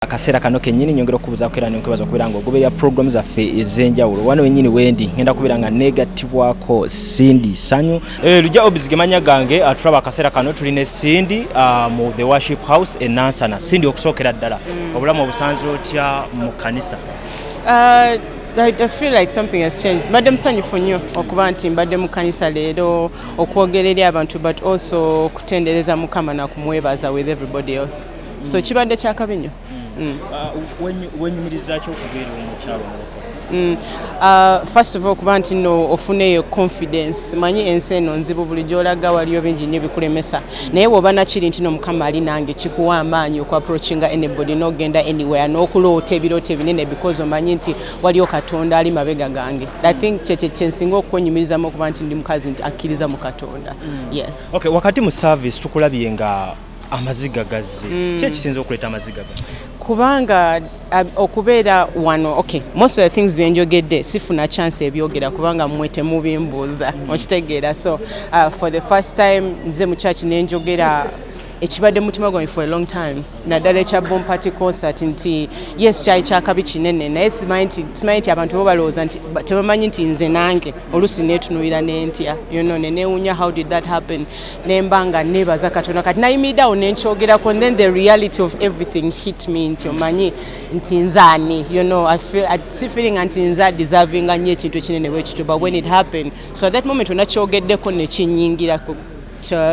Akaseera kano kennyini nyongera okubuuza kwera n'okwebaza okubeera ng'ogoberera programs zaffe ez'enjawulo wano wennyini wendi ngenda kubeera nga neegattibwako Cindy Sanyu lujja obizigemanya gange atulaba akaseera kano tuli ne Cindy mu the worship house e Nansana. Cindy okusookera ddala obulamu obusanze otya mu kanisa? I feel like something has changed. Mbadde musanyufu nnyo okuba nti mbadde mu kanisa leero okwogerera abantu but also okutendereza Mukama na kumwebaza with everybody else. So kibadde kyakabi nnyo. Wenyumiriza ki okubeera omukyalo first of all kuba nti no ofuneyo confidence manyi ensi eno nzibu bulijjo olaga waliyo bingi nnyo bikulemesa naye bw'oba nakiri nti no Mukama ali nange kikuwa amaanyi okwaprochinga anybody n'ogenda anywhere n'okuloota ebirooto ebinene because omanyi nti waliyo Katonda ali mabega gange. I think kye nsinga okwenyumirizamu okuba nti ndi mukazi nti akkiriza mu Katonda. Yes. Okay, wakati mu service tukulabye nga amaziga gazze. Ki ekisinza okuleeta amaziga gazze? Kubanga okubeera wano, okay, most of the things byenjogedde sifuna chance ebyogera kubanga mwete mubimbuuza okitegeera. So for the first time nze mu church nenjogera ekibadde mutima gwange for a long time naddala ekya Bomb Party concert nti yes kyali kyakabi kinene naye simanyi nti abantu bo balowooza nti tebamanyi nti nze nange oluusi neetunuulira nentya neneewunya how did that happen nembanga neebaza Katonda kati nayimiriddeawo nenkyogerako and then the reality of everything hit me nti omanyi nti nzaani si feeling nti nza deservinga nnyo ekintu ekinene bwe kityo but when it happened so at that moment onakyogeddeko nekinyingirako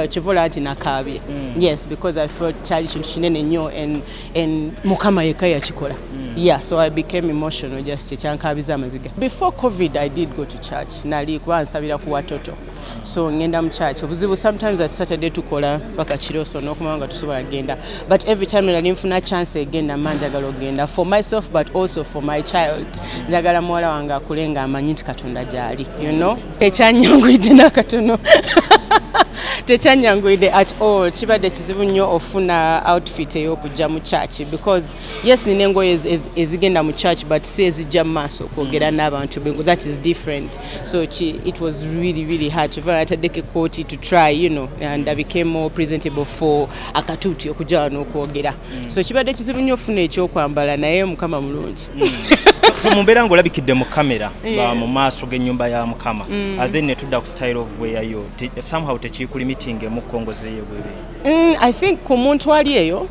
chivola nti nakaabye. Yes, because I felt kyali kintu kinene nnyo and Mukama yekka yakikola. Yeah, so I became emotional just ekyankaabiza amaziga. Before COVID I did go to church nali kuba nsabira ku watoto so ngenda mu church obuzibu sometimes at Saturday tukola paka kiroso n'okumanya nga tusobola genda but every time nali nfuna chance egenda manjagala ogenda for myself but also for my child njagala muwala wange akulenga amanyi nti Katonda gyali tekyanyanguyidde n'akatono tekyanyanguyidde at all. Kibadde kizibu nnyo ofuna outfit ey'okujja mu church because yes nina engoye ezigenda mu church but si ezijja mu maaso okwogera n'abantu that is different so it was really hard to ataddeko ekkooti to try and I became more presentable for akatuuti okujja wano okwogera so kibadde kizibu nnyo ofuna ekyokwambala naye Mukama mulungi. So mumbeera ng'olabikidde mu kamera mu maaso g'ennyumba ya Mukama then ne tudda ku style of weyayo somehow tekikulimitinga emukkongozeeyo bwebe. I think ku muntu ali eyo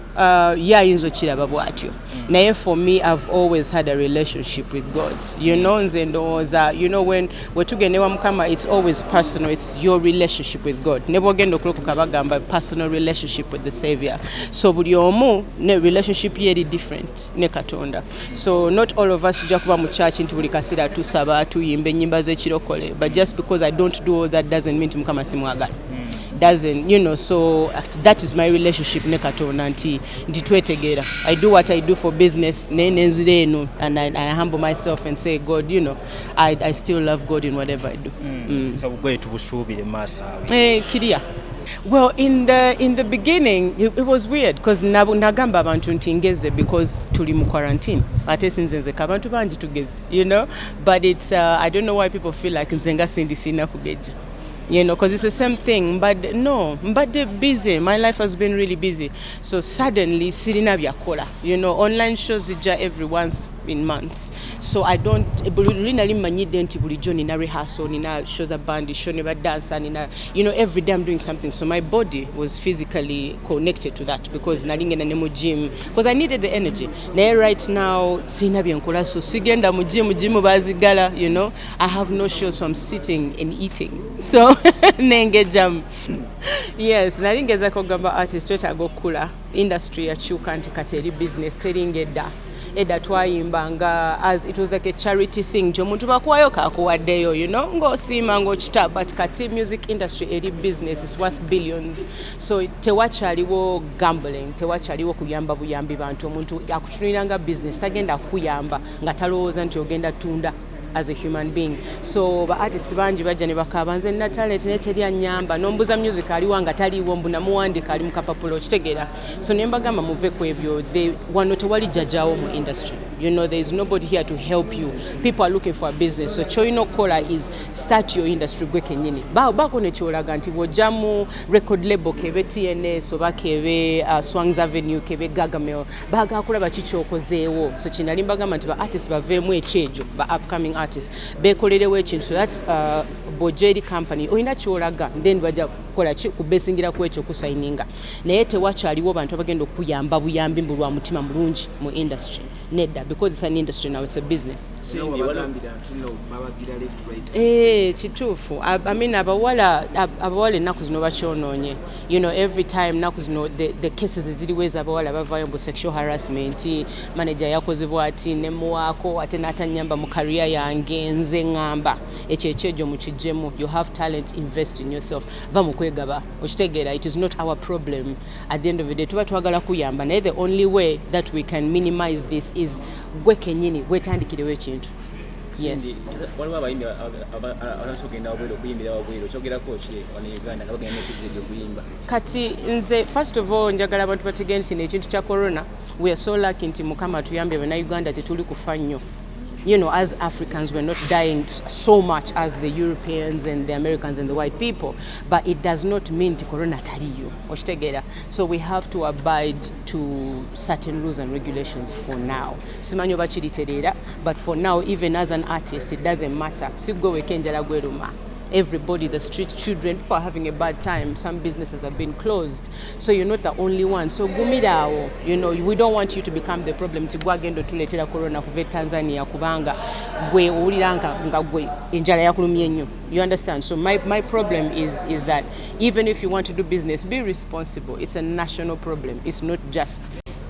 yayinza okiraba bw'atyo naye for me I've always had a relationship with God nze ndowooza when tugenda ewa Mukama it's always personal, it's your relationship with God ne bw'ogenda okulokoka bagamba personal relationship with the Savior so buli omu ne relationship ye eri different ne Katonda so not all of us tujja kuba mu church nti buli kaseera tusaba tuyimba ennyimba z'ekirokole but just because I don't do all that doesn't mean nti Mukama simwagala. Doesn't so that is my relationship ne Katonda nti twetegeera. I do what I do for business nenzira eno and I humble myself and say God I still love God in whatever I do. So gwe tubusuubire maaso kiriya. Well, in the beginning, it was weird because nagamba abantu nti ngeze because tuli mu quarantine. Ate sinze abantu bangi tugeze, but it's I don't know why people feel like nzenga Cindy sina kugeja. Because it's the same thing, but no, but they're busy. My life has been really busy. So suddenly, sirina byakola. Online shows every once in months. So I don't really manyide nti bulijjo nina rehearsal, nina shows a band, show nina dance, nina every day I'm doing something. So my body was physically connected to that because nalingena ne mu gym because I needed the energy. Now right now, sina byankola so sigenda mu gym bazigala, I have no shows so I'm sitting and eating. So nengejam. Yes, nalingeza kugamba artist twetagokula industry yakyuka nti kateri business teringedda edda twayimbanga as it was like a charity thing nti omuntu bakuwayo kakuwaddeyo ng'osiima ng'okita but kati music industry eri business is worth billions so tewakyaliwo gambling tewakyaliwo kuyamba buyambi bantu omuntu akutunuliranga business tagenda kukuyamba nga talowooza nti ogenda tunda as a human being. So ba artist banji bajja ne bakaba nze na talent ne teri anyamba nombuza music aliwa nga taliwo mbuna muwandika ali mukapapulo kitegeera. So ne mbagamba muve ku ebyo they wano tewali jajawo mu industry. You know, there is nobody here to help you. People are looking for a business. So choino kola is start your industry gwe kenyini. Bako ne kyolaga nti bojamu record label kebe TNS oba kebe Swangs Avenue kebe Gagamel baga akulaba kikyokozeewo. So kinali mbagamba nti ba artists baveemu ekyejo ba upcoming artists bekolerewo ekintu so that Bojeri company oyina kyolaga then baja kukola kubesingira ku ekyo kusayininga naye tewakyaliwo bantu abagenda okuyamba buyambi mbulwa mutima mulungi mu industry nedda because it's an industry now, it's a business. Kituufu. I mean abawala ennaku zino bakyonoonye. You know, every time ennaku zino the cases eziriwo ez'abawala bavaayo mu sexual harassment, manager yakozebwa ati nemuwaako ate n'atanyamba mu career yange nze ngamba ekyo ekyejo mukijjemu. You have talent, invest in yourself. Va mu kwegaba okitegeera, it is not our problem. At the end of the day tuba twagala kuyamba naye the only way that we can minimize this is gwe kenyini wetandikirewo ekintu. Yes. Waliwo abayimbi abasogenda wabweru okuyimbira wabweru kyogerako ki wano Uganda nga bagenda n'ekizibyo okuyimba. Kati nze first of all njagala abantu bategeere nti ekintu kya corona we are so lucky nti Mukama atuyambye bana Uganda tetuli kufa nnyo. You know, as Africans, we're not dying so much as the Europeans and the Americans and the white people, but it does not mean the corona taliyo. Oshtegera. So we have to abide to certain rules and regulations for now. Simanyo bachiriterera, but for now, even as an artist, it doesn't matter. Sigwe wekenjala gweruma. Everybody, the street children, people are having a bad time. Some businesses have been closed. So you're not the only one. So gumidao, you know, we don't want you to become the problem. Tigwagendo tuletera corona kuve Tanzania kubanga gwe uliranga nga gwe injala yakulumyenyo. You understand? So my problem is that even if you want to do business, be responsible. It's a national problem. It's not just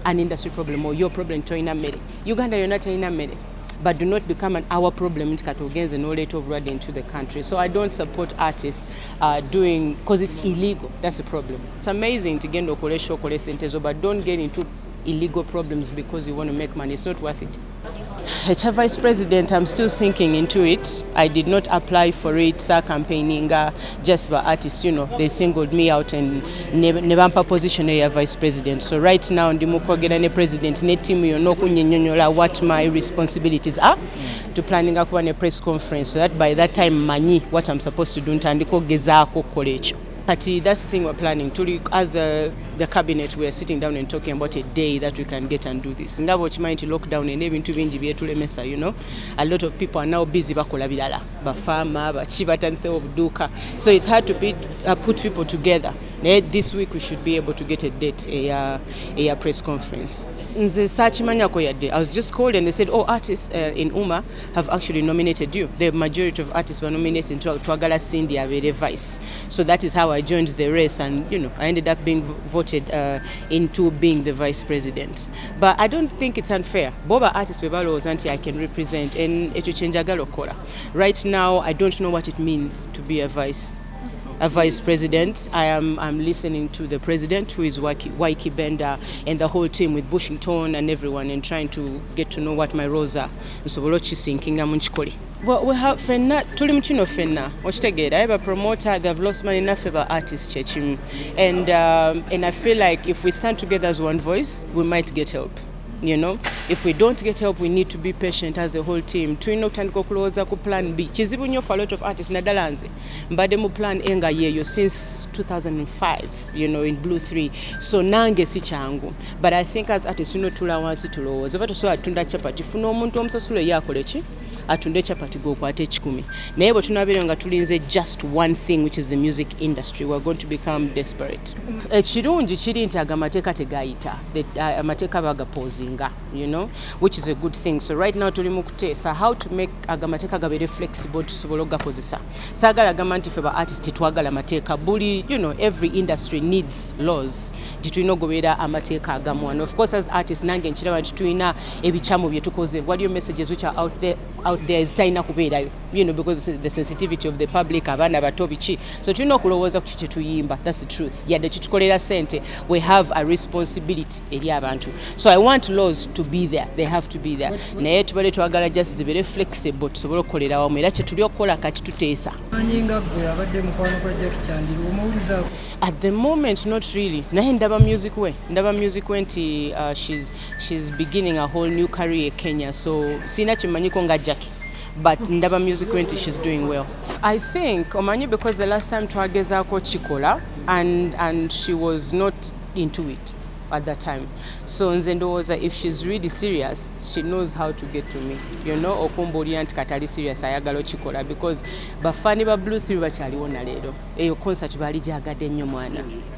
an industry problem or your problem to inamere. Uganda, you're not inamere. But do not become our problem and no later override into the country. So I don't support artists doing, because it's illegal. That's the problem. It's amazing to get no sentezo, but don't get into illegal problems because you want to make money. It's not worth it. HR Vice President, I'm still sinking into it. I did not apply for it, campaigning just by artists, you know, they singled me out and never position a Vice President. So right now, the President, ne team, you know, what my responsibilities are to planning up a press conference so that by that time, mani what I'm supposed to do, But that's the thing we're planning. As the cabinet, we are sitting down and talking about a day that we can get and do this. Nga watch mind to lockdown and even to binji, you know. A lot of people are now busy bakola bidala, bafama, bachibatanse obduka. So it's hard to put people together. This week we should be able to get a date, a press conference. I was just called and they said, oh, artists in Uma have actually nominated you. The majority of artists were nominated to Agala Cindy Avere Vice. So that is how I joined the race and, you know, I ended up being voted into being the vice president. But I don't think it's unfair. Boba artists was anti I can represent and right now I don't know what it means to be a vice president. I'm listening to the president, who is Waiki Bender, and the whole team with Bushington and everyone, and trying to get to know what my roles are. So well, we have Fenna, Tulimchino Fenna, Wachtegate. I have a promoter, they've lost money enough about artists, Chechim. And I feel like if we stand together as one voice, we might get help. You know, if we don't get help, we need to be patient as a whole team. Tuino tandiko kuloza ku plan B. Chizibu nyo for a lot of artists na dalanze. Mbade mu plan enga yeyo since 2005, you know, in Blue 3. So nange si changu. But I think as artists, you know, tula wansi tuloza. Vato so atunda chapati. Funo omuntu omusasule yakolechi. Atunde chapati go kwate chikumi. Naye bwe tunabere nga tulinze just one thing, which is the music industry, we're going to become desperate. Ekirungi kiri nti agamateka tegayita, amateeka bagapozinga, you know, which is a good thing. So right now tuli mu kuteesa how to make agamateka gabere flexible tusobola ogakozesa. Saagala agamba nti ffe ba artist twagala amateeka buli, you know, every industry needs laws. Titulina ogoberera amateeka agamu. And of course as artists nange nkiraba nti tulina ebikyamu bye tukoze. What are your messages which are out there out there ezitalina kubeerayo, you know, because the sensitivity of the public, abaana bato biki, so tulina okulowooza ku kiki tuyimba. That's the truth. Yadde kitukolera sente, we have a responsibility eri abantu. So I want laws to be there, they have to be there. Naye tubale twagala just zibeere flexible tusobole okukolera wamu, era kye tuli okukola kati tuteesa. At the moment not really. Naye ndaba music we nti she's beginning a whole new career Kenya, so sina kimanyiko nga Jackie, but ndaba music we nti she's doing well. I think omanyi because the last time twagezaako kikola and she was not into it at that time, so nze ndowooza if she's really serious she knows how to get to me, you know, okumbuulira nti katali serious ayagala okikola, because bafani ba Blue 3 bakyaliwo na leero eyo concert baali gyagadde nnyo mwana.